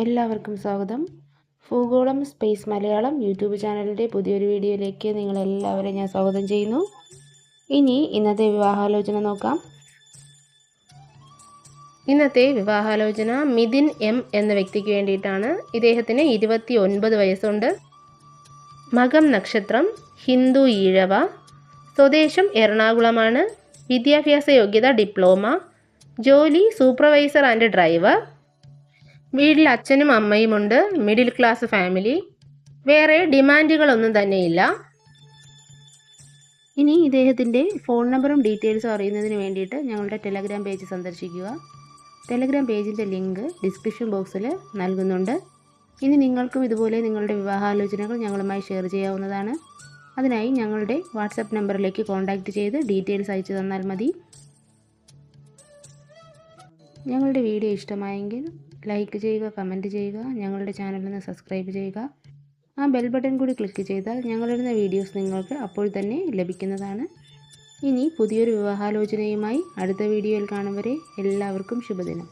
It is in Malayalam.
എല്ലാവർക്കും സ്വാഗതം. ഭൂഗോളം സ്പേസ് മലയാളം യൂട്യൂബ് ചാനലിൻ്റെ പുതിയൊരു വീഡിയോയിലേക്ക് നിങ്ങളെല്ലാവരെയും ഞാൻ സ്വാഗതം ചെയ്യുന്നു. ഇന്നത്തെ വിവാഹാലോചന നോക്കാം. ഇന്നത്തെ വിവാഹാലോചന മിഥിൻ എം എന്ന വ്യക്തിക്ക് വേണ്ടിയിട്ടാണ്. ഇദ്ദേഹത്തിന് 29 വയസ്സുണ്ട്. മകം നക്ഷത്രം, ഹിന്ദു ഈഴവ, സ്വദേശം എറണാകുളമാണ്. വിദ്യാഭ്യാസ യോഗ്യത ഡിപ്ലോമ, ജോലി സൂപ്പർവൈസർ ആൻഡ് ഡ്രൈവർ. വീട്ടിൽ അച്ഛനും അമ്മയുമുണ്ട്. Middle class family. വേറെ ഡിമാൻഡുകളൊന്നും തന്നെയില്ല. ഇദ്ദേഹത്തിൻ്റെ ഫോൺ നമ്പറും ഡീറ്റെയിൽസും അറിയുന്നതിന് വേണ്ടിയിട്ട് ഞങ്ങളുടെ ടെലഗ്രാം പേജ് സന്ദർശിക്കുക. ടെലഗ്രാം പേജിൻ്റെ ലിങ്ക് ഡിസ്ക്രിപ്ഷൻ ബോക്സിൽ നൽകുന്നുണ്ട്. നിങ്ങൾക്കും ഇതുപോലെ നിങ്ങളുടെ വിവാഹാലോചനകൾ ഞങ്ങളുമായി ഷെയർ ചെയ്യാവുന്നതാണ്. അതിനായി ഞങ്ങളുടെ വാട്സപ്പ് നമ്പറിലേക്ക് കോൺടാക്റ്റ് ചെയ്ത് ഡീറ്റെയിൽസ് അയച്ചു തന്നാൽ മതി. ഞങ്ങളുടെ വീഡിയോ ഇഷ്ടമായെങ്കിൽ ലൈക്ക് ചെയ്യുക, കമൻറ്റ് ചെയ്യുക, ഞങ്ങളുടെ ചാനലിന് സബ്സ്ക്രൈബ് ചെയ്യുക. ആ ബെൽ ബട്ടൺ കൂടി ക്ലിക്ക് ചെയ്താൽ ഞങ്ങളിടുന്ന വീഡിയോസ് നിങ്ങൾക്ക് അപ്പോൾ തന്നെ ലഭിക്കുന്നതാണ്. പുതിയൊരു വിവാഹാലോചനയുമായി അടുത്ത വീഡിയോയിൽ കാണും വരെ എല്ലാവർക്കും ശുഭദിനം.